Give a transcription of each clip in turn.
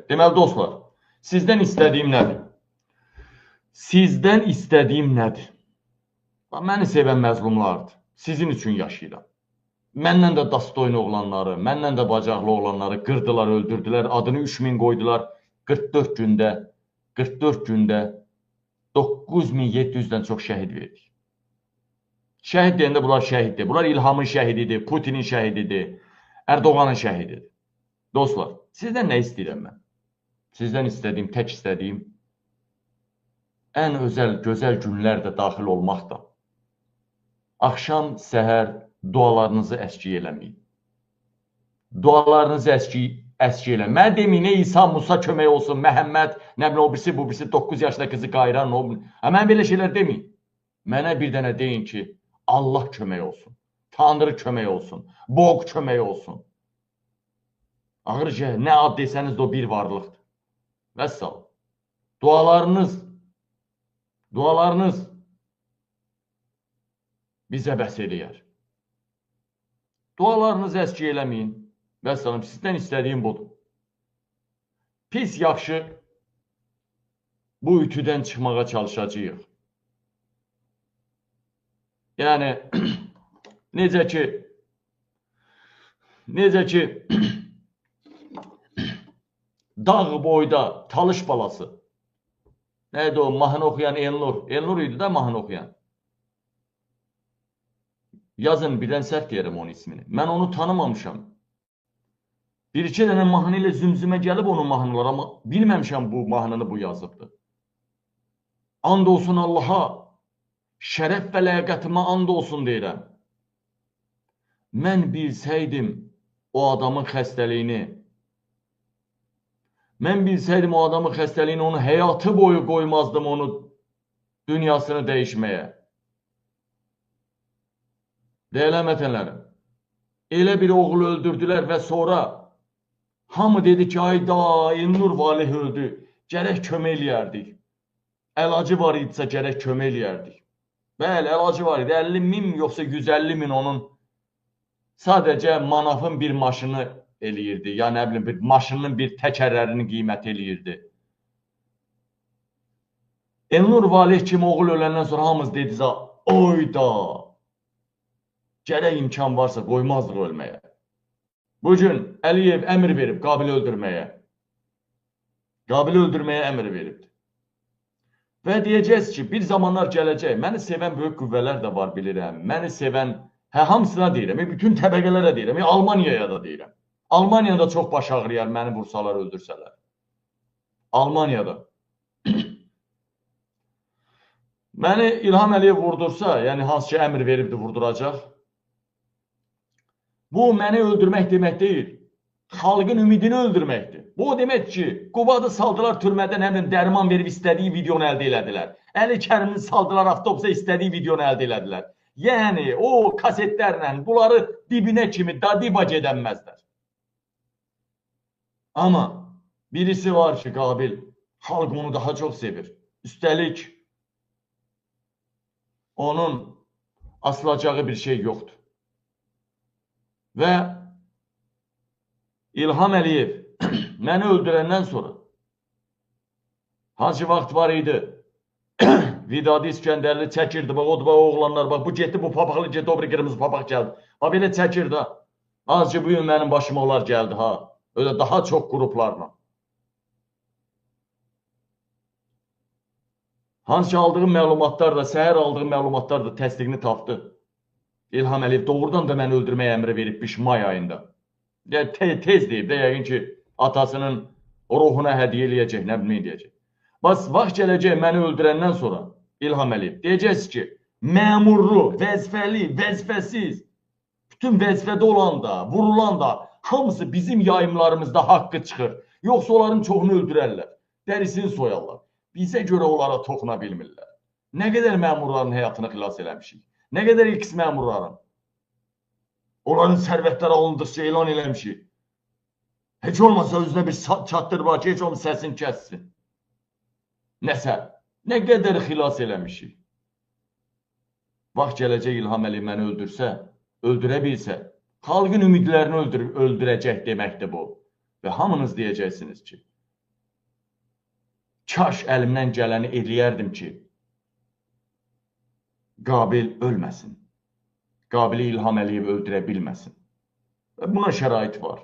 Deməli dostlar, sizdən istədiyim nədir? Sizdən istədiyim nədir? Məni sevən məzlumlardır. Sizin üçün yaşayıram. Məndən də dastoyun oğlanları, məndən də bacaqlı oğlanları qırdılar, öldürdülər. Adını 3000 qoydular. 44 gündə 9700-dən çox şəhid verdik. Şəhid deyəndə bunlar şəhiddir. Bunlar İlhamın şəhididir, Putinin şəhididir, Erdoğanın şəhididir. Dostlar, sizdən nə istəyirəm mən? Sizdən istədiyim, tək istədiyim ən özəl, gözəl günlərdə daxil olmaq da. Axşam, səhər dualarınızı əskik eləməyin. Dualarınızı əskik eləməyin. Mən deməyin, İsa, Musa kömək olsun, Məhəmməd, nə bilim, o birisi, bu birisi, 9 yaşında qızı qayıran, o bilim. Mən belə şeylər deməyin. Mənə bir dənə deyin ki, Allah kömək olsun, Tanrı kömək olsun, Boq kömək olsun. Ağırca, nə ad desəniz də o bir varlıqdır. Vəssalam. Dualarınız bizə bəs eləyər. Dualarınızı əskik eləməyin. Vəssalam, sizdən istədiyim budur. Pis yaxşı bu ütüdən çıxmağa çalışacağıq. Yəni, necə ki, dağ boyda Talış balası. Neydi o? Mahnı oxuyan Elnur. Elnur idi də mahnı oxuyan. Yazın, birdən səhv deyərəm onun ismini. Mən onu tanımamışam. Bir-iki dənə mahnı ilə zümzümə gəlib onun mahnıları, amma bilməmişəm bu mahnını bu yazıbdır. And olsun Allaha, şərəf və ləyaqətimə and olsun deyirəm. Mən bilsəydim o adamın xəstəliyini, onun həyatı boyu qoymazdım onu dünyasını dəyişməyə. Deyilən vətənlərim, elə bir oğlu öldürdülər və sonra hamı dedi ki, ayda, Elnur Valih öldü, gərək kömək eləyərdik. Əlacı var idisə gərək kömək eləyərdik. Bəli, əlacı var idi, 50 min yoxsa 150 min onun sadəcə manafın bir maşını eləyirdi. Ya nə bilim, maşının bir təkərlərinin qiyməti eləyirdi. Elnur Valih kimi oğul öləndən sonra hamımız dedi, oyda, gərək imkan varsa qoymazdıq ölməyə. Bugün Əliyev əmr verib Qabili öldürməyə. Qabili öldürməyə əmr veribdir. Və deyəcəyiz ki, bir zamanlar gələcək, məni sevən böyük qüvvələr də var, bilirəm. Məni sevən, hamısına deyirəm, bütün təbəqələrə deyirəm, Almaniyaya da deyirəm. Almaniyada çox baş ağrıyar, məni vursalar, öldürsələr. Almaniyada. Məni İlham Əliyev vurdursa, yəni hansı ki əmr veribdir vurduracaq, bu məni öldürmək demək deyil, xalqın ümidini öldürməkdir. Bu demək ki, Qubadı saldılar türmədən həmin dərman verib istədiyi videonu əldə elədilər. Əli Kərimini saldılar avtobusa istədiyi videonu əldə elədilər. Yəni, o kasetlərlə bunları dibinə kimi dadiba gedənməzlər. Amma birisi var ki, Qabil, xalq onu daha çox sevir. Üstəlik, onun asılacağı bir şey yoxdur. Və İlham Əliyev məni öldürəndən sonra hansı vaxt var idi, Vidadi İskəndərli çəkirdi, bax, o oğlanlar, bax, bu getdi, bu papaqlı getdi, o bir qırmızı papaq gəldi. Bax, belə çəkirdi, ha. Azca bu gün mənim başıma onlar gəldi, ha. Öyle daha çox qruplarla. Hansı aldığım məlumatlar da, səhər aldığım məlumatlar da təsdiqini tapdı. İlham Əliyev doğrudan da məni öldürməyə əmri veribmiş may ayında. Tez deyib də, yəqin ki, atasının ruhuna hədiyyə eləyəcək, nə bilmək deyəcək. Vaxt gələcək məni öldürəndən sonra İlham Əliyev deyəcəksiniz ki, məmurlu, vəzifəli, vəzifəsiz, bütün vəzifədə olan da, vurulan da, hamısı bizim yayımlarımızda haqqı çıxır. Yoxsa onların çoxunu öldürərlər, dərisini soyarlar. Bizə görə onlara toxuna bilmirlər. Nə qədər məmurların həyatını xilas eləmişik. Nə qədər X məmurların. Onların sərvətləri alındıqca elan eləmişik. Heç olmasa özünə bir çatdır var ki, heç olmasa səsini kəssin. Nəsə, nə qədər xilas eləmişik. Vaxt gələcək İlham Əliyev məni öldürsə, öldürə bilsə, xalqın ümidlərini öldürəcək deməkdir bu. Və hamınız deyəcəksiniz ki, Kaş əlimdən gələni eləyərdim ki, Qabil ölməsin. Qabili İlham Əliyev öldürə bilməsin. Və buna şərait var.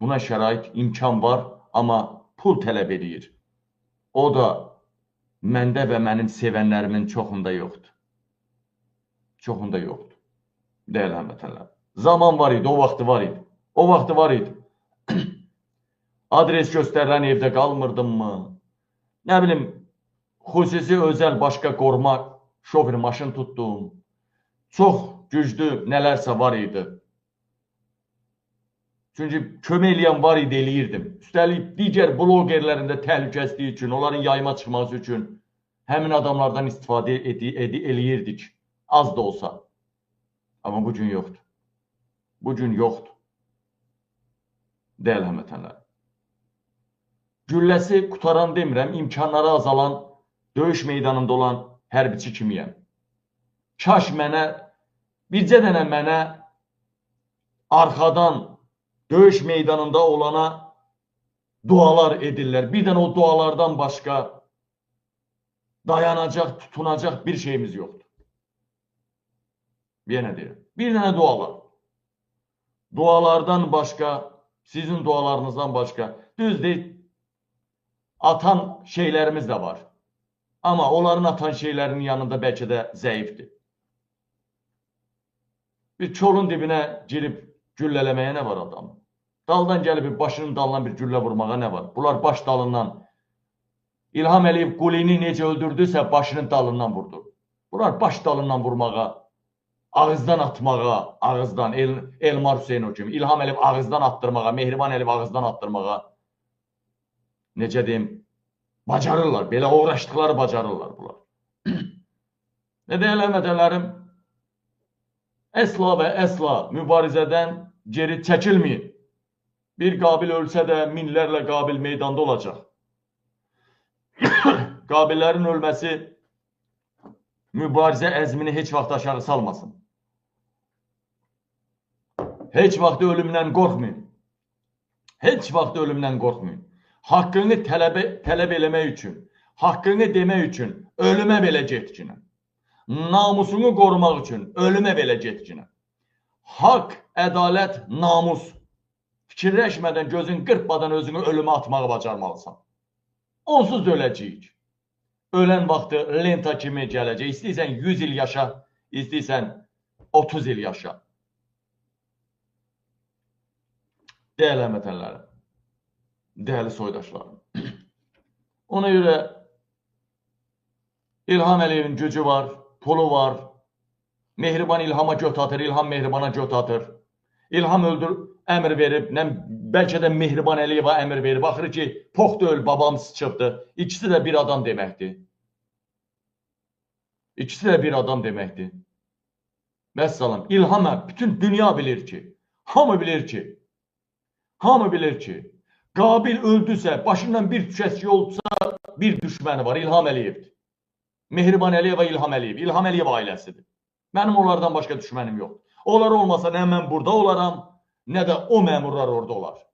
Buna şərait, imkan var, amma pul tələb edir. O da məndə və mənim sevənlərimin çoxunda yoxdur. Çoxunda yoxdur. Dəyərli həmvətənlər. Zaman var idi, o vaxtı var idi. O vaxtı var idi. Adres göstərilən evdə qalmırdım mı? Nə bilim, xüsusi özəl başqa qoruma şofer maşın tutdum. Çox güclü nələrsə var idi. Çünki kömək eləyən var idi, eləyirdim. Üstəlik, digər blogerlərin də təhlükəsizliyi üçün, onların yayıma çıxması üçün həmin adamlardan istifadə eləyirdik. Az da olsa. Amma bu gün yoxdur. Bu gün yoxdur. Dəyərli həmvətənlər. Gülləsi qutaran demirəm, imkanları azalan, döyüş meydanında olan hərbiçi kimiyəm. Kaş mənə, bircə dənə mənə arxadan döyüş meydanında olana dualar edirlər. Bir dənə o dualardan başqa dayanacaq, tutunacaq bir şeyimiz yoxdur. Yenə deyirəm. Bir dənə dualar. Dualardan başqa, sizin dualarınızdan başqa, düzdür, atan şeylərimiz də var. Amma onların atan şeylərinin yanında bəlkə də zəifdir. Bir çolun dibinə girib güllələməyə nə var adam? Daldan gəlib başının dalından bir güllə vurmağa nə var? Bunlar baş dalından. İlham Əliyev Qulini necə öldürdüysə başının dalından vurdu. Bunlar baş dalından vurmağa, ağızdan atmağa, ağızdan, Elmar Hüseynov kimi, İlham Əliyev ağızdan attırmağa, Mehriban Əliyev ağızdan attırmağa, necə deyim, bacarırlar, belə uğraşdıqları bacarırlar bunlar. Nə deyil həmvətənlərim, əsla və əsla mübarizədən geri çəkilməyin. Bir Qabil ölsə də minlərlə Qabil meydanda olacaq. Qabillərin ölməsi mübarizə əzmini heç vaxt aşağı salmasın. Heç vaxt ölümdən qorxmayın. Heç vaxt ölümdən qorxmayın. Haqqını tələb eləmək üçün, haqqını demək üçün ölümə belə getkinə. Namusunu qorumaq üçün ölümə belə getkinə. Haqq, ədalət, namus. Fikirləşmədən, gözün qırpmadan özünü ölümə atmağı bacarmalısan. Onsuz da öləcəyik. Ölən vaxtı lenta kimi gələcək. İstəyirsən 100 il yaşa, istəyirsən 30 il yaşa. Dəyərli həmvətənlərim, dəyərli soydaşlarım. Ona görə İlham Əliyevin gücü var, pulu var. Mehriban İlhama göt atır, İlham Mehribana göt atır. İlham əmr verib, bəlkə də Mehriban Əliyeva əmr verib. Baxır ki, pox da öl, babam sıçıbdır. İkisi də bir adam deməkdir. İkisi də bir adam deməkdir. Vəssalam, İlham, bütün dünya bilir ki, hamı bilir ki, Qabil öldüsə, başından bir tükəsi olsa, bir düşməni var, İlham Əliyevdir. Mehriban Əliyeva, İlham Əliyev, İlham Əliyev ailəsidir. Mənim onlardan başqa düşmənim yoxdur. Onlar olmasa nə mən burada olaram, nə də o məmurlar orada olar.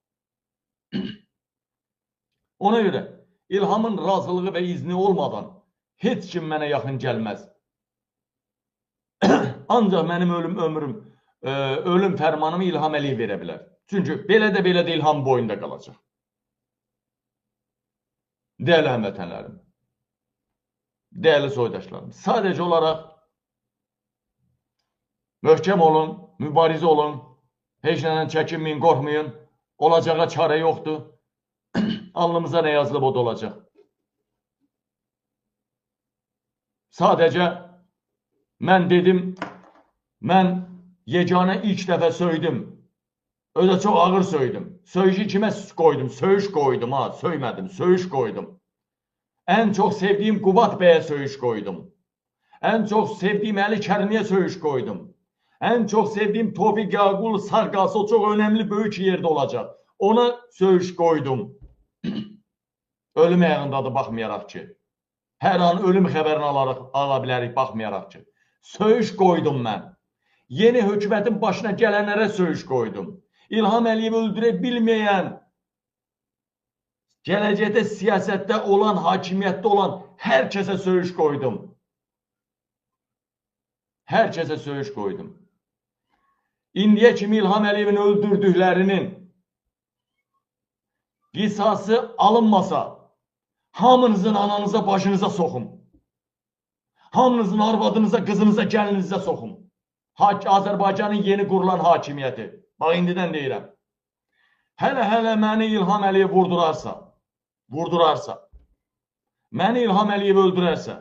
Ona görə İlhamın razılığı və izni olmadan heç kim mənə yaxın gəlməz. Ancaq mənim ölüm fərmanımı İlham Əliyev verə bilər. Çünki belə də İlham boyunda qalacaq. Dəyərli həmvətənlərim, dəyərli soydaşlarım, sadəcə olaraq möhkəm olun, mübarizə olun, heç nədən çəkinməyin, qorxmayın, olacağa çarə yoxdur, alnımıza nə yazılıb o da olacaq. Sadəcə mən dedim, mən yeganə ilk dəfə söydüm, ödə çox ağır söydüm, söyüşü kimə qoydum, söyüş qoydum, söymədim, söyüş qoydum. Ən çox sevdiyim Qubat bəyə söyüş qoydum, ən çox sevdiyim Əli Kərimiyə söyüş qoydum. Ən çox sevdiyim Tofiq Yaqul sağ qalsa o çox önəmli böyük yerdə olacaq. Ona söyüş qoydum. Ölüm ayağındadır baxmayaraq ki. Hər an ölüm xəbərini ala bilərik baxmayaraq ki. Söyüş qoydum mən. Yeni hökumətin başına gələnlərə söyüş qoydum. İlham Əliyev öldürə bilməyən Gələcəkdə siyasətdə olan, hakimiyyətdə olan hər kəsə söyüş qoydum. Hər kəsə söyüş qoydum. İndiyə kimi İlham Əliyevin öldürdüklərinin qisası alınmasa, hamınızın ananıza, başınıza soxum. Hamınızın arvadınıza, qızınıza, gəlinizə soxum. Azərbaycanın yeni qurulan hakimiyyəti. Bax, indidən deyirəm. Hələ məni İlham Əliyev vurdurarsa, məni İlham Əliyev öldürərsə,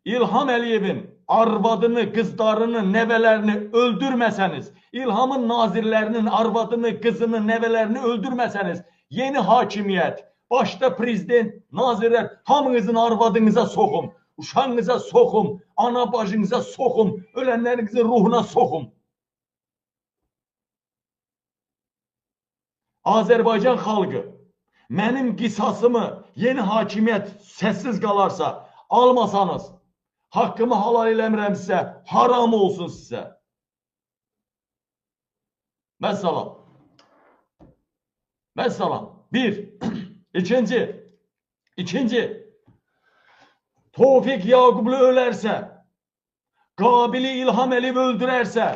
İlham Əliyevin arvadını, qızlarını, nəvələrini öldürməsəniz, İlhamın nazirlərinin arvadını, qızını, nəvələrini öldürməsəniz, yeni hakimiyyət, başda prezident, nazirlər, hamınızın arvadınıza soxum, uşağınıza soxum, ana bacınıza soxum, ölənlərinizin ruhuna soxum. Azərbaycan xalqı mənim qisasımı yeni hakimiyyət səssiz qalarsa, almasanız, haqqımı halal eləmirəm sizə, haram olsun sizə. Vəssalam. Vəssalam. Bir. İkinci. Tofiq Yaqublu ölərsə, Qabili İlham Əliyev öldürərsə,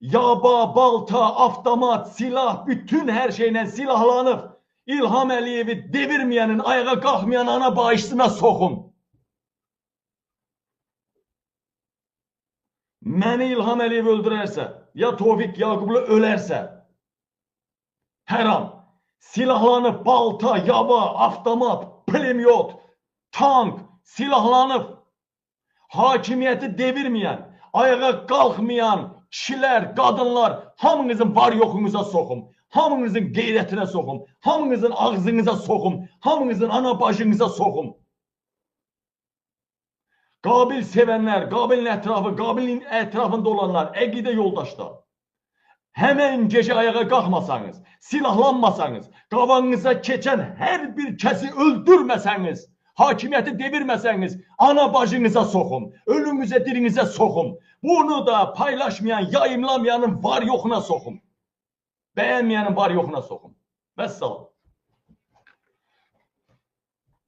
yaba, balta, avtomat, silah, bütün hər şeylə silahlanıb, İlham Əliyevi devirməyənin, ayağa qalxmayan ana bağışçısına soxun. Məni İlham Əliyev öldürərsə, ya Tofiq Yaqublu ölərsə, hər an silahlanıb, balta, yaba, avtomat, pulemyot, tank, silahlanıb, hakimiyyəti devirməyən, ayağa qalxmayan kişilər, qadınlar, hamınızın var yoxunuza soxum, hamınızın qeyrətinə soxum, hamınızın ağzınıza soxum, hamınızın ana bacınıza soxum. Qabil sevənlər, Qabilin ətrafı, Qabilin ətrafında olanlar, əqidə yoldaşlar, həmən gecə ayağa qalxmasanız, silahlanmasanız, qavanınıza keçən hər bir kəsi öldürməsəniz, hakimiyyəti devirməsəniz, ana bacınıza soxum, ölümüzə, dirinizə soxum. Bunu da paylaşmayan, yayımlamayanın var yoxuna soxum. Bəyənməyənin var yoxuna soxum. Vəssalam.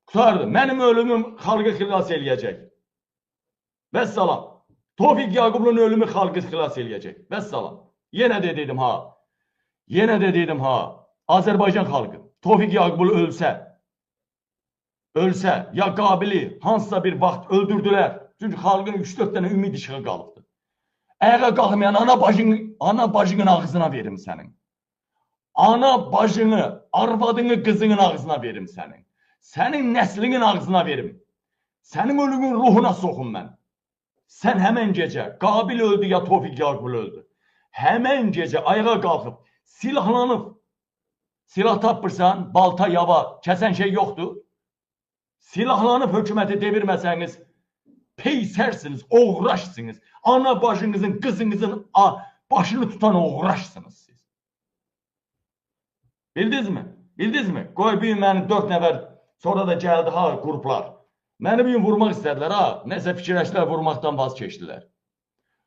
Qutardı. Mənim ölümüm xalqı xilas eləyəcək. Vəssalam. Tofiq Yaqublu'nun ölümü xalqı xilas eləyəcək. Vəssalam. Yenə də dedim ha. Azərbaycan xalqı Tofiq Yaqublu ölsə, ya Qabili hansısa bir vaxt öldürdülər. Çünki xalqın 3-4 dənə ümid işığı qalıbdır. Ayağa qalxmayan ana bacının ağzına verim sənin. Ana bacını, arvadını, qızının ağzına verim sənin. Sənin nəslinin ağzına verim. Sənin ölümün ruhuna soxum mən. Sən həmən gecə, Qabil öldü ya Tofiq Yaqublu öldü. Həmən gecə ayağa qalxıb, silahlanıb, silah tapırsan, balta, yava, kəsən şey yoxdur. Silahlanıb hökuməti devirməsəniz, peysərsiniz, oğraşsınız. Ana bacınızın, qızınızın başını tutan oğraşsınız siz. Bildiniz mi? Qoy bir məni 4 nəfər sonra da gəldi qruplar. Məni bir gün vurmaq istədilər Nəsə fikirləşdilər, vurmaqdan vaz keçdilər.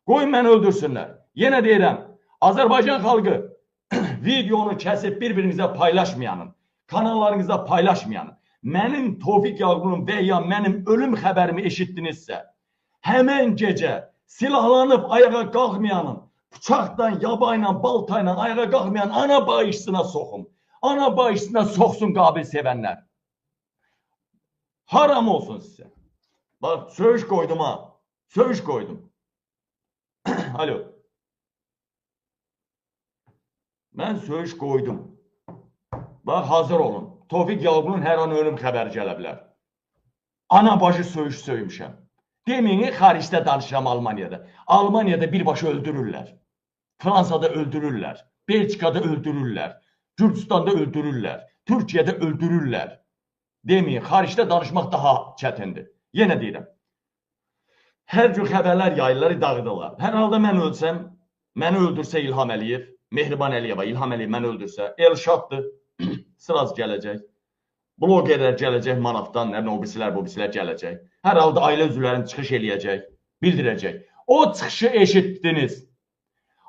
Qoyun məni öldürsünlər. Yenə deyirəm, Azərbaycan xalqı videonu kəsib bir-birinizə paylaşmayanın, kanallarınızda paylaşmayanın, mənim Tofiq Yaqublu'nun və ya mənim ölüm xəbərimi eşitdinizsə, həmən gecə silahlanıb ayağa qalxmayanın, bıçaqdan, yabayla, baltayla ayağa qalxmayan ana bağışçısına soxum. Ana bağışçısına soxsun Qabil sevənlər. Haram olsun sizə. Bax, söyüş qoydum ha. Söyüş qoydum. Alo. Mən söyüş qoydum. Bax, hazır olun. Tofiq Yaqublu'nun hər an ölüm xəbəri gələ bilər. Ana bacı söyüş söymüşəm. Demin xaricdə danışıram Almaniyada. Almaniyada birbaşa öldürürlər. Fransada öldürürlər. Belçikada öldürürlər. Gürcüstanda öldürürlər. Türkiyədə öldürürlər. Demin, xaricdə danışmaq daha çətindir. Yenə deyirəm. Hər gün xəbərlər yayırlar, dağıdırlar. Hər halda mən ölsəm, məni öldürsə İlham Əliyev, Mehriban Əliyeva, İlham Əliyev məni öldürsə, Elşaddır, sırası gələcək. Blogerlər gələcək Manafdan, o birisilər gələcək. Hər halda ailə üzvlərini çıxış eləyəcək, bildirəcək. O çıxışı eşitdiniz.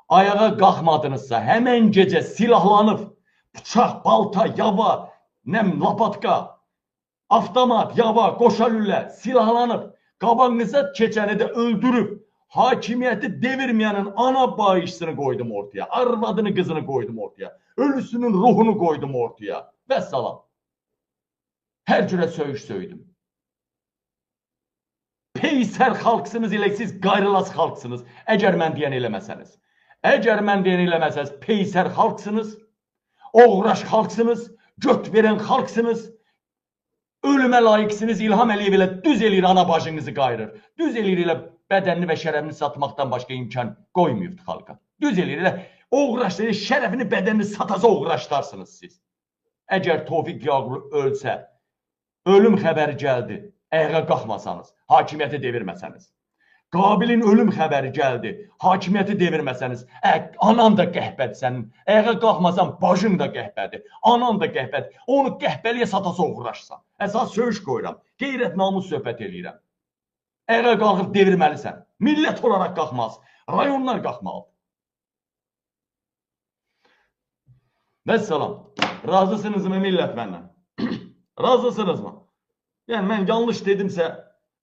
Ayağa qalxmadınızsa, həmən gecə silahlanıb, bıçaq, balta, yava, nə lapatka, avtomat, yava, qoşalüllə, silahlanıb, qabağınıza keçəni də öldürüb, hakimiyyəti devirməyənin ana bağışçısını qoydum ortaya, arvadını, qızını qoydum ortaya, ölüsünün ruhunu qoydum ortaya və salam. Hər cürə söyüş söydüm. Peysər xalqsınız, elə siz qayrılaz xalqsınız, əgər mən deyən eləməsəniz. Əgər mən deyən eləməsəniz, peysər xalqsınız, oğraş xalqsınız, göt verən xalqsınız, ölümə layiqsiniz. İlham Əliyev ilə düz eləyir, ana bacınızı qayırır. Düz eləyir, elə bədənini və şərəfini satmaqdan başqa imkan qoymayıbdı xalqa. Düz eləyir, elə oğraş, şərəfini, bədənini satasa oğraşlarsınız siz. Əgər Tofiq Yağlı ölsə, ölüm xəbəri gəldi, ayağa qalxmasanız, hakimiyyəti devirməsəniz. Qabilin ölüm xəbəri gəldi, hakimiyyəti devirməsəniz, anan da qəhbədir sənin, ayağa qalxmasan, bacın da qəhbədir, anan da qəhbədir, onu qəhbəliyə satasa uğraşsan. Əsas söyüş qoyuram, qeyrət namus söhbət eləyirəm. Ayağa qalxıb devirməlisən, millət olaraq qalxmaz, rayonlar qalxmalıdır. Vəssalam, razısınızmı millət məndən? Razısınızmı? Yəni, mən yanlış dedimsə,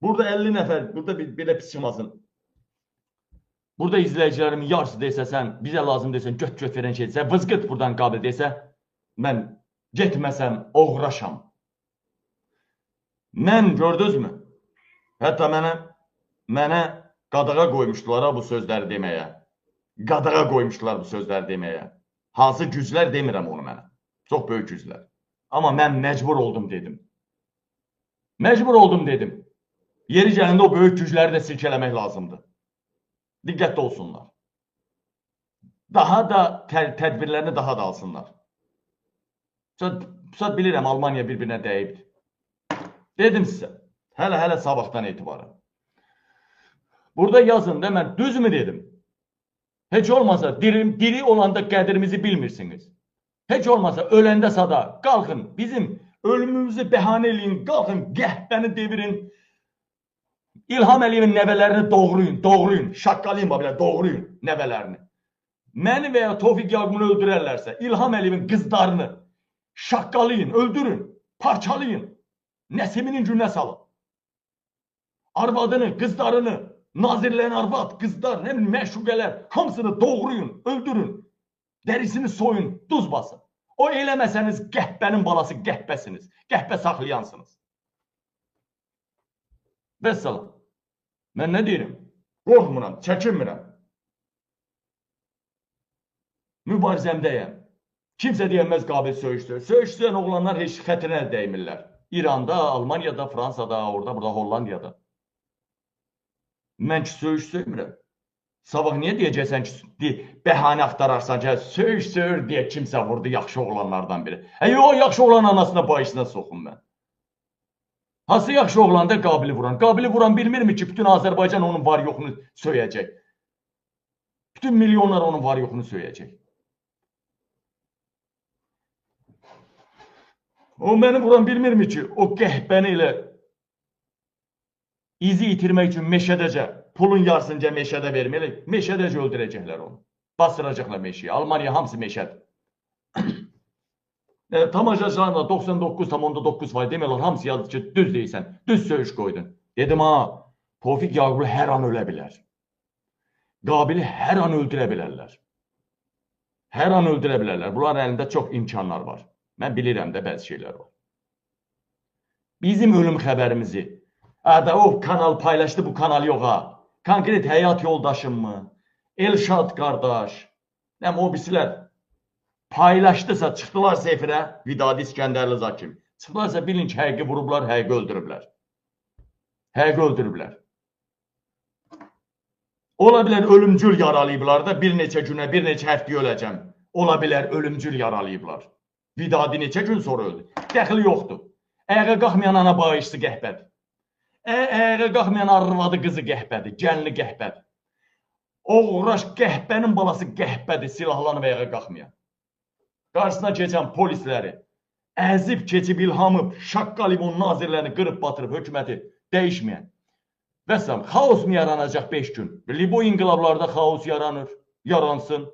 burada 50 nəfər, burada belə pis çıxmasın. Burada izləyicilərimin yarısı desə, sən bizə lazım desən, göt verən şey desə, vızqıt buradan qabil desə, mən getməsəm, oğraşam. Mən, gördünüzmü? Hətta mənə qadağa qoymuşdular bu sözləri deməyə. Qadağa qoymuşdular bu sözləri deməyə. Hansı güclər demirəm onu mənə. Çox böyük güclər. Amma mən məcbur oldum dedim. Məcbur oldum dedim. Yeri gəlində o böyük gücləri də silkələmək lazımdır. Diqqətli olsunlar. Daha da tədbirlərini daha da alsınlar. Pusat bilirəm, Almaniya bir-birinə dəyibdir. Dedim sizə, hələ sabahdan etibarən. Burada yazın da mən düzmü dedim. Heç olmasa diri olanda qədrimizi bilmirsiniz. Heç olmasa öləndə sada qalxın, bizim ölümümüzü bəhanə eləyin, qalxın, qəhbəni devirin. İlham Əliyevin nəvələrini doğruyun, şaqqalayın belə, doğruyun nəvələrini. Məni və ya Tofiq Yağmur'u öldürərlərsə, İlham Əliyevin qızlarını şaqqalayın, öldürün, parçalayın, Nəsiminin günə salın. Arvadını, qızlarını, nazirlərin arvad, qızlar, məşuqələr, hamısını doğruyun, öldürün, dərisini soyun, duz basın. O eləməsəniz qəhbənin balası qəhbəsiniz, qəhbə saxlayansınız. Vəssalam. Mən nə deyirəm? Qorxmuram, çəkinmirəm. Mübarizəmdəyəm. Kimsə deyəməz qabil söyüşdür. Söyüşdürən oğlanlar heç xətrinə dəymirlər. İranda, Almaniyada, Fransada, orada, burada, Hollandiyada. Mən ki, söyüş söymirəm. Sabah niyə deyəcəksən ki, bəhanə axtararsan ki, söyüş deyə kimsə vurdu yaxşı oğlanlardan biri. O yaxşı oğlan anasına bayışına soxum mən. Hansı yaxşı oğlan da Qabili vuran? Qabili vuran bilmirmi ki, bütün Azərbaycan onun var yoxunu söyləyəcək. Bütün milyonlar onun var yoxunu söyləyəcək. O məni vuran bilmirmi ki, o qəhbəni ilə izi itirmək üçün meşədəcə, pulun yarısınca meşədə verməli, meşədəcə öldürəcəklər onu. Basıracaqlar meşəyə. Almaniya hamısı meşədir. Tamaşaçılarla 99,9% demirlər, hamısı yazdı ki, düz deyirsən, düz söyüş qoydun. Dedim, Tofiq Yağmur hər an ölə bilər. Qabili hər an öldürə bilərlər. Hər an öldürə bilərlər. Bunların əlində çox imkanlar var. Mən bilirəm də bəzi şeylər var. Bizim ölüm xəbərimizi, o kanal paylaşdı, bu kanal yox ha. Konkret həyat yoldaşım mı? Elşad qardaş, o birisilər paylaşdısa, çıxdılarsa efirə, Vidadi İskəndərli Zakim, çıxdılarsa bilin ki, həqiqi vurublar, həqiqi öldürüblər. Həqiqi öldürüblər. Ola bilər ölümcül yaralayıblar da, bir neçə günə, bir neçə həftəyə öləcəm. Ola bilər ölümcül yaralayıblar. Vidadi neçə gün sonra öldü. Dəxli yoxdur. Ayağa qalxmayan ana bağışçısı qəhbədir. Ayağa qalxmayan arvadı qızı qəhbədir, gəlini qəhbədir. Oğraş qəhbənin balası qəhbədir, silahlanıb ayağa qalxmayan. Qarşısına keçən polisləri əzib, keçib, ilhamıb, şaqqalib onun nazirlərini qırıb batırıb hökuməti dəyişməyən. Vəssalam, xaos mu yaranacaq 5 gün? Bu inqilablarda xaos yaranır, yaransın.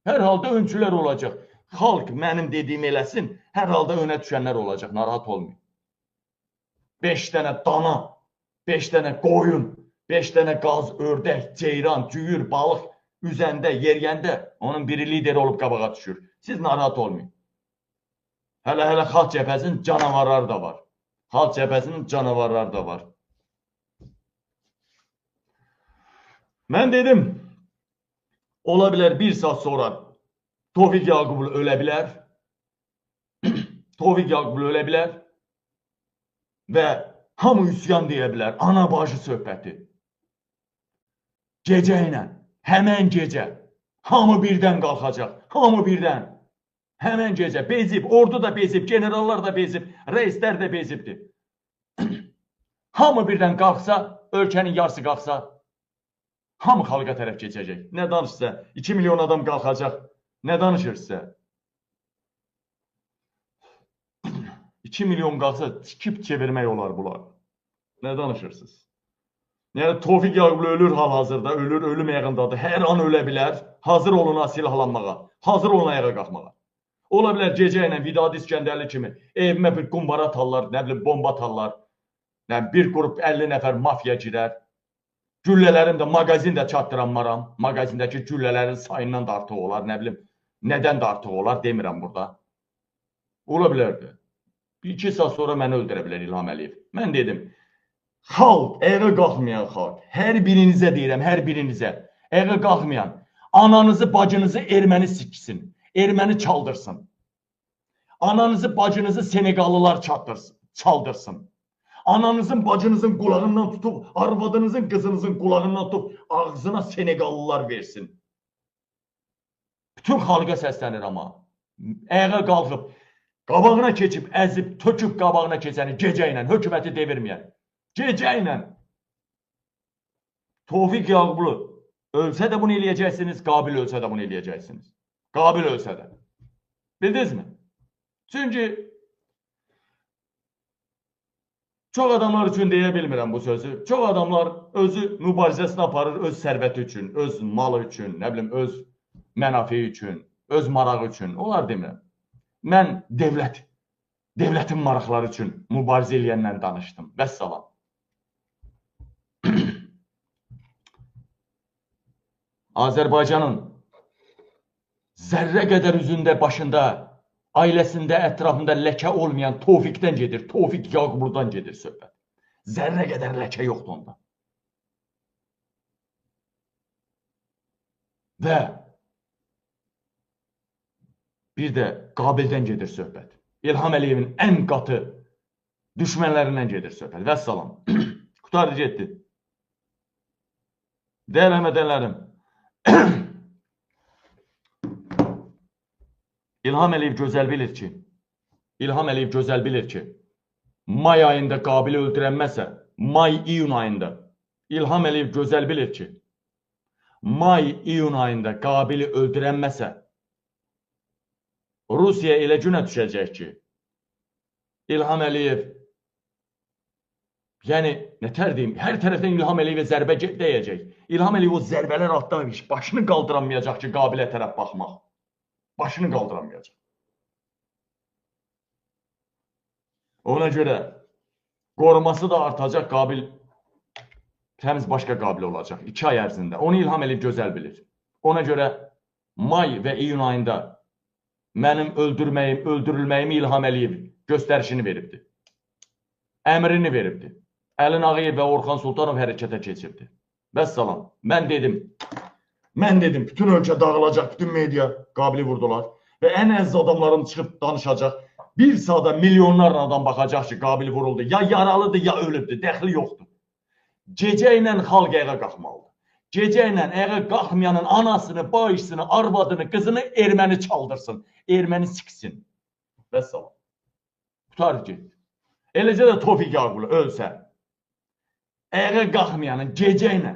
Hər halda öncülər olacaq. xalq mənim dediyim eləsin, hər halda önə düşənlər olacaq, narahat olmayın. 5 dənə dana, 5 dənə qoyun, 5 dənə qaz, ördək, ceyran, cüyür, balıq üzəndə, yeriyəndə onun biri lider olub qabağa düşür. Siz narahat olmayın. Hələ xalq cəbhəsinin canavarları da var. Xalq cəbhəsinin canavarları da var. Mən dedim, ola bilər bir saat sonra Tofiq Yaqublu ölə bilər. Tofiq Yaqublu ölə bilər. Və hamı üsyan deyə bilər. Ana bacı söhbəti. Gecə ilə, həmən gecə hamı birdən qalxacaq. Hamı birdən. Həmən gecə bezib, ordu da bezib, generallar da bezib, reislər də bezibdir. Hamı birdən qalxsa, ölkənin yarısı qalxsa, hamı xalqa tərəf keçəcək. Nə danışsa, 2 milyon adam qalxacaq. Nə danışır sizə? 2 milyon qalxsa, tikib çevirmək olar bunlar. Nə danışırsınız? Yəni, Tofiq Yaqublu ölür hal-hazırda, ölür, ölüm ayağındadır. Hər an ölə bilər. Hazır olun silahlanmağa. Hazır olun ayağa qalxmağa. Ola bilər gecə ilə Vidadi İskəndərli kimi evimə bir qumbara atarlar, nə bilim, bomba atarlar. Bir qrup 50 nəfər mafiya girər. Güllələrim də, mağazin də çatdıranmaram. Mağazindəki güllələrin sayından da artıq olar, nə bilim, nədən də artıq olar, demirəm burada. Ola bilərdi. 2 saat sonra məni öldürə bilər İlham Əliyev. Mən dedim, xalq, ayağa qalxmayan xalq, hər birinizə deyirəm, hər birinizə, ayağa qalxmayan, ananızı, bacınızı erməni siksin, erməni çaldırsın. Ananızı, bacınızı Senegallılar çaldırsın. Ananızın, bacınızın qulağından tutub, arvadınızın, qızınızın qulağından tutub, ağzına Senegallılar versin. Bütün xalqa səslənir amma. Ayağa qalxıb, qabağına keçib, əzib, töküb qabağına keçəni gecə ilə, hökuməti devirməyən. Gecə ilə. Tofiq Yaqublu ölsə də bunu eləyəcəksiniz, Qabil ölsə də bunu eləyəcəksiniz. Qabil ölsə də. Bildiniz mi? Çünki çox adamlar üçün deyə bilmirəm bu sözü. Çox adamlar özü mübarizəsini aparır, öz sərvəti üçün, öz malı üçün, nə bilim, öz mənafi üçün, öz marağı üçün. Onlar demirəm. Mən devlətin maraqları üçün mübarizə eləyəndən danışdım. Vəssalam. Azərbaycanın zərrə qədər üzündə, başında, ailəsində, ətrafında ləkə olmayan Tofiqdən gedir, Tofiq Yaqubludan gedir söhbət. Zərrə qədər ləkə yoxdur onda. Və bir də Qabildən gedir söhbət. İlham Əliyevin ən qatı düşmənlərindən gedir söhbət. Vəssalam. Qutardı getdi. Dəyərli həmədənlərim, İlham Əliyev gözəl bilir ki, may ayında Qabili öldürənməsə, may-iyun ayında İlham Əliyev gözəl bilir ki, may-iyun ayında Qabili öldürənməsə, Rusiya elə günə düşəcək ki, İlham Əliyev, yəni, nətər deyim, hər tərəfdən İlham Əliyevə zərbə dəyəcək. İlham Əliyev o zərbələr atlamış, başını qaldıramayacaq ki, Qabilə tərəf baxmaq. Başını qaldıramayacaq. Ona görə qoruması da artacaq, Qabil təmiz başqa Qabil olacaq 2 ay ərzində. Onu İlham Əliyev gözəl bilir. Ona görə may və iyun ayında mənim öldürülməyimi İlham Əliyev göstərişini veribdir. Əmrini veribdir. Əlin Ağayev və Orxan Sultanov hərəkətə keçirdi. Vəssalam. Mən dedim, bütün ölkə dağılacaq, bütün media Qabili vurdular. Və ən əziz adamlarım çıxıb danışacaq. Bir saata milyonlarla adam baxacaq ki, Qabili vuruldu. Ya yaralıdır, ya ölübdür, dəxli yoxdur. Gecə ilə xalq ayağa qalxmalıdır. Gecə ilə ayağa qalxmayanın anasını, bacısını, arvadını, qızını erməni çaldırsın. Erməni siksin. Vəssalam. Qutardı getdi. Eləcə də Tofiq Yaqublu ölsə, ayağa qalxmayanın gecə ilə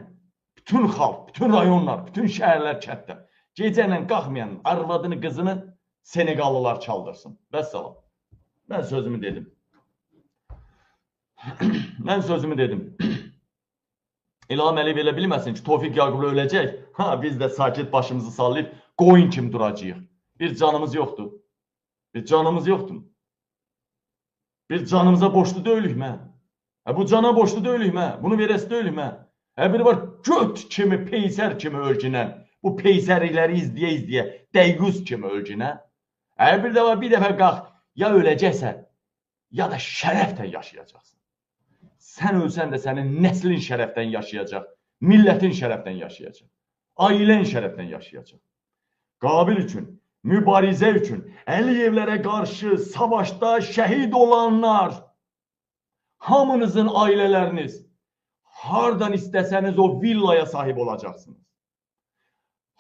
bütün xalq, bütün rayonlar, bütün şəhərlər, kəndlər gecə ilə qalxmayanın arvadını, qızını Senegallılar çaldırsın. Vəssalam. Mən sözümü dedim. İlham Əliyev elə bilməsin ki, Tofiq Yaqublu öləcək. Ha, biz də sakit başımızı sallayıb qoyun kimi duracağıq. Bir canımız yoxdur. Bir canımız yoxdur. Bir canımıza borçlu deyilik mə? Bu cana borçlu deyilik mə? Bunu verəsi deyilik mə? Biri var göt kimi, peysər kimi ölçünən. Bu peysərlikləri izləyə-izləyə, dəygüz kimi ölçünən. Bir də var, bir dəfə qalx, ya öləcəksən, ya da şərəflə yaşayacaqsın. Sən ölsən də sənin nəslin şərəfdən yaşayacaq, millətin şərəfdən yaşayacaq, ailən şərəfdən yaşayacaq. Qabil üçün, mübarizə üçün, Əliyevlərə qarşı savaşda şəhid olanlar, hamınızın ailələriniz, hardan istəsəniz o villaya sahib olacaqsınız.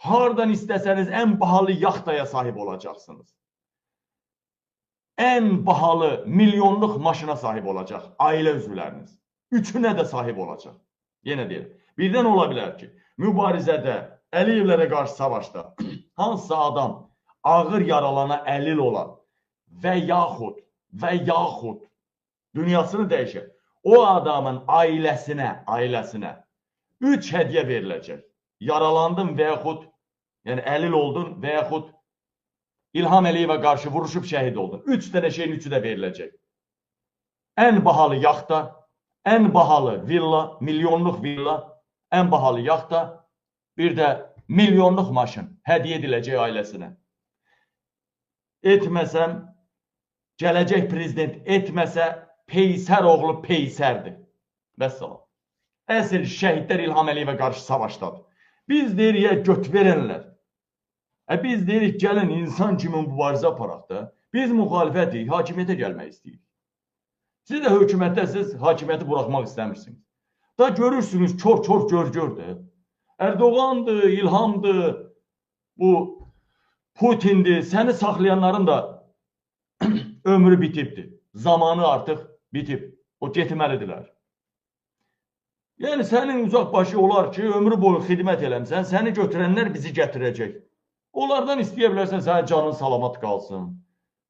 Hardan istəsəniz ən bahalı yaxtaya sahib olacaqsınız. Ən bahalı milyonluq maşına sahib olacaq ailə üzvləriniz. Üçünə də sahib olacaq. Yenə deyirəm. Birdən ola bilər ki, mübarizədə, Əliyevlərə qarşı savaşda hansısa adam ağır yaralana əlil olar və yaxud dünyasını dəyişir. O adamın ailəsinə 3 hədiyyə veriləcək. Yaralandın və yaxud, yəni əlil oldun və yaxud İlham Əliyevə qarşı vuruşub şəhid oldun. 3 dənə şeyin üçü də veriləcək. Ən bahalı yaxta, ən bahalı villa, milyonluq villa, ən bahalı yaxta, bir də milyonluq maşın hədiyyə ediləcək ailəsinə. Etməsəm, gələcək prezident etməsə, Peysər oğlu Peysərdir. Vəssalam. Əsl şəhidlər İlham Əliyevə qarşı savaşdadır. Biz deyirik, göt verənlər. Biz deyirik, gəlin insan kimi mübarizə aparaq da. Biz müxalifətik, hakimiyyətə gəlmək istəyirik. Siz də hökumətdəsiz, hakimiyyəti buraxmaq istəmirsiniz. Da görürsünüz, kör gör-gördür. Erdoğandır, İlhamdır, bu Putindir. Səni saxlayanların da ömrü bitibdir. Zamanı artıq bitib. O getməlidirlər. Yəni, sənin uzaq başı olar ki, ömrü boyu xidmət eləmsən, səni götürənlər bizi gətirəcək. Onlardan istəyə bilərsən, sənin canın salamat qalsın.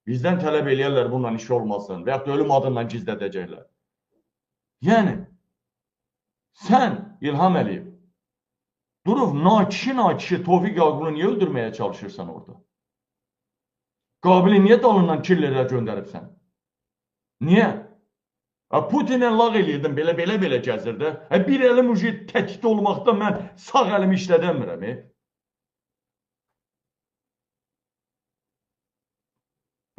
Bizdən tələb eləyərlər, bununla iş olmasın və yaxud da ölüm adından gizlədəcəklər. Yəni, sən İlham Əliyev, durub nakişi Tofiq Yaqubunu niyə öldürməyə çalışırsan orada? Qabili niyə dalından killərə göndəribsən? Niyə? Putinlə lağ eləyirdim, belə gəzirdi. Bir əlim ucu təkdə olmaqda mən sağ əlimi işlədəmirəm.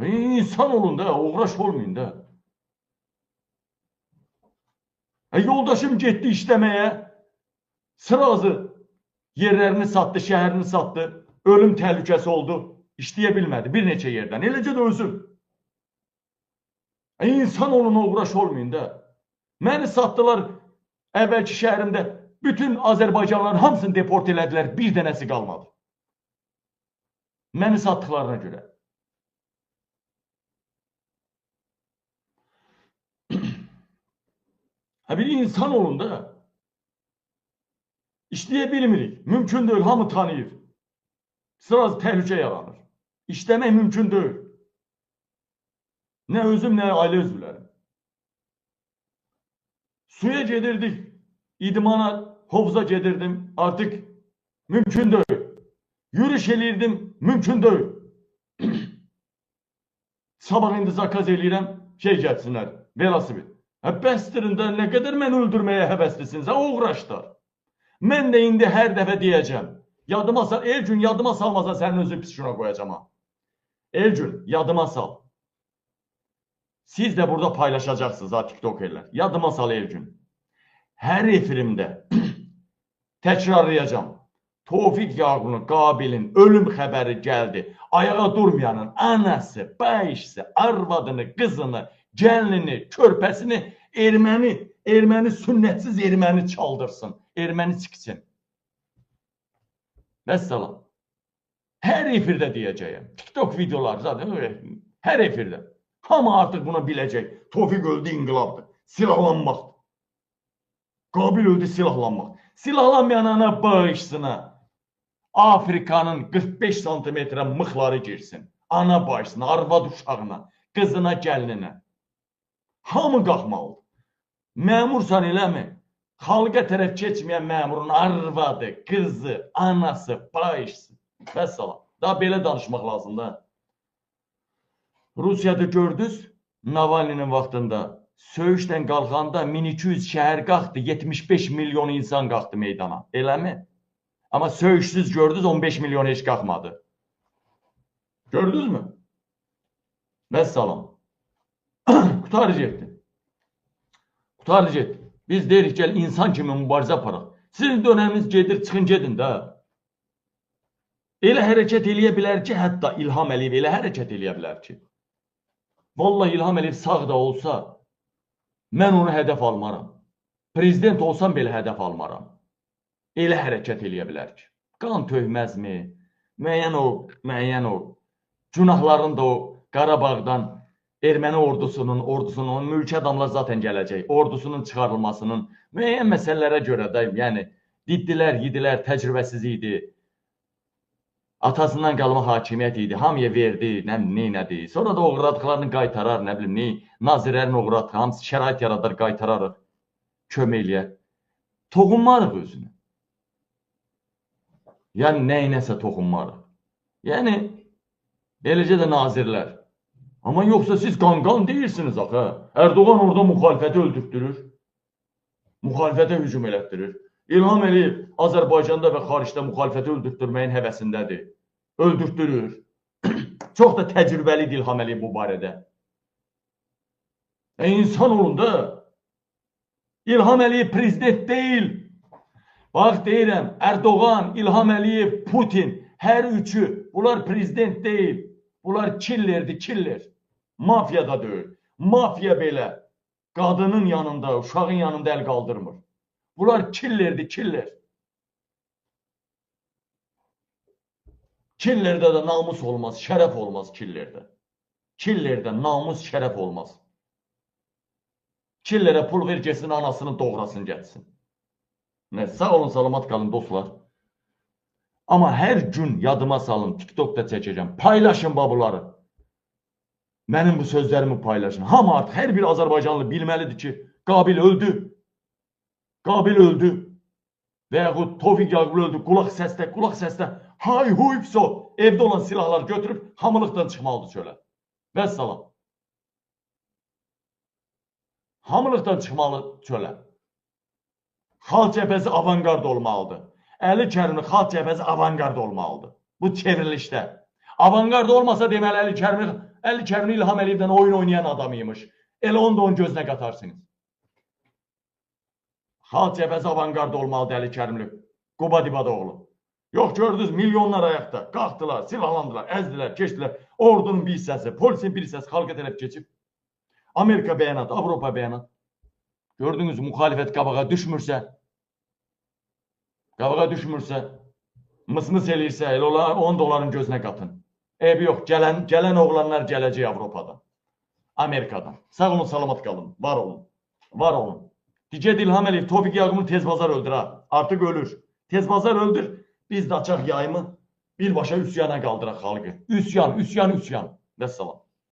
İnsan olun da, uğraş olmayın da. Yoldaşım getdi işləməyə, sırazı yerlərini satdı, şəhərini satdı, ölüm təhlükəsi oldu, işləyə bilmədi bir neçə yerdən, eləcə də özüm. İnsan olun, uğraş olmayın da. Məni satdılar əvvəlki şəhərimdə, bütün Azərbaycanların hamısını deport elədilər, bir dənəsi qalmadı. Məni satdıqlarına görə. Bir insan olun da. İşləyə bilmirik. Mümkün deyil, hamı tanıyır. Sıraz təhlükə yaranır. İşləmək mümkün deyil. Nə özüm, nə ailə üzvlərim. Suya gedirdik, idmana, hovuza gedirdim, artıq mümkün deyil. Yürüyüş eləyirdim, mümkün deyil. Sabah indi zakaz eləyirəm, gəlsinlər, velosiped. Bəstirin də nə qədər məni öldürməyə həvəslisiniz, uğraşlar. Mən də indi hər dəfə deyəcəm. Elgün, yadıma salmasa sənin özü pis şuna qoyacam. Elgün, yadıma sal. Siz də burada paylaşacaqsınız, tiktokerlər. Yadıma sal Elgün. Hər efirimdə təkrarlayacam. Tofiq Yaqubun, Qabilin ölüm xəbəri gəldi. Ayağa durmayanın anası, bəyişsi, arvadını, qızını, gəlini, körpəsini erməni, sünnətsiz erməni çaldırsın, erməni çıxsın. Vəssalam. Hər efirdə deyəcəyəm. TikTok videolar zaten hər efirdə. Hamı artıq bunu biləcək. Tofiq öldü, inqilabdır. Silahlanmaqdır. Qabil öldü, silahlanmaq. Silahlanmayan ana bağışsına Afrikanın 45 santimetrə mıxları girsin. Ana bağışsına, arvad uşağına, qızına, gəlinə. Hamı qalxmalıdır. Məmursan eləmi? Xalqa tərəf keçməyən məmurun arvadı, qızı, anası, bağışsın. Vəssalam. Daha belə danışmaq lazımdır. Rusiyada gördünüz, Navalny'nin vaxtında söyüşdən qalxanda 1200 şəhər qalxdı, 75 milyon insan qalxdı meydana. Eləmi? Amma söyüşsüz gördünüz, 15 milyon heç qalxmadı. Gördünüzmü? Vəssalam. Qutarıcıqdır. Qutarıcıqdır. Biz deyirik gəl insan kimi mübarizə aparaq. Sizin dönəminiz gedir, çıxın gedin də. Elə hərəkət eləyə bilər ki, hətta İlham Əliyev elə hərəkət eləyə bilər ki. Vallahi İlham Əliyev sağ da olsa, mən onu hədəf almaram. Prezident olsam belə hədəf almaram. Elə hərəkət eləyə bilər ki. Qan töhməzmi? Müəyyən o günahların da o Qarabağdan Erməni ordusunun, mülki adamlar zaten gələcək, ordusunun çıxarılmasının müəyyən məsələlərə görə də, yəni diddilər, yedilər, təcrübəsiz idi. Atasından qalma hakimiyyət idi, hamıya verdi, nədir. Sonra da uğradıqlarını qaytarar, nə bilim, nazirlərin uğradığı, hamısı şərait yaradar, qaytararıq, kömək eləyər. Toxunmarıq özünə. Yəni, nəyinəsə toxunmarıq. Yəni, eləcə də nazirlər. Amma yoxsa siz qanqan deyirsiniz axı. Erdoğan orada müxalifəti öldürtdürür. Müxalifətə hücum elətdirir. İlham Əliyev Azərbaycanda və xaricdə müxalifəti öldürtdürməyin həvəsindədir. Öldürtdürür. Çox da təcrübəlidir İlham Əliyev bu barədə. İnsan olun da. İlham Əliyev prezident deyil. Bax deyirəm, Erdoğan, İlham Əliyev, Putin, hər üçü, bunlar prezident deyil. Bunlar killerdir, killer. Mafya da deyil. Mafya belə qadının yanında, uşağın yanında əl qaldırmır. Bunlar killerdir, killer. Killerdə də namus olmaz, şərəf olmaz killerdə. Killerdə namus, şərəf olmaz. Killerə pul ver, getsin, anasını doğrasın, getsin. Sağ olun, salamat qalın dostlar. Amma hər gün yadıma salın, TikTok'da çəkəcəm. Paylaşın babuları. Mənim bu sözlərimi paylaşın. Hamı artıq, hər bir Azərbaycanlı bilməlidir ki, Qabil öldü. Qabil öldü. Və yaxud Tofiq Yaqub öldü. Qulaq səsdə. Hay huy pso. Evdə olan silahları götürüb hamılıqdan çıxmalıdır çölə. Vəssalam. Hamılıqdan çıxmalı çölə. Xalq cəbhəsi avangard olmalıdır. Əli Kərimli xalq cəbhəsi avangard olmalıdır. Bu çevrilişdə. Avangard olmasa deməli Əli Kərimli İlham Əliyevdən oyun oynayan adamıymış. Elə onu da onun gözünə qatarsınız. Xalq cəbhəsi avangard olmalıdır Əli Kərimli. Quba Dibadoğlu. Yox, gördünüz, milyonlar ayaqda. Qalxdılar, silahlandılar, əzdilər, keçdilər. Ordunun bir hissəsi, polisin bir hissəsi xalqa tərəf keçib. Amerika bəyanat, Avropa bəyanat. Gördünüz, müxalifət qabağa düşmürsə, mıs-mıs eləyirsə, elə olar, onu da onların gözünə qatın. Eybi yox, gələn oğlanlar gələcək Avropadan, Amerikadan. Sağ olun, salamat qalın, var olun. Digər İlham Əliyev, Tofiq Yaqubunu tez bazar öldür ha, artıq ölür. Tez bazar öldür, biz də açaq yayımı birbaşa üsyana qaldıraq xalqı. Üsyan. Vəssalam.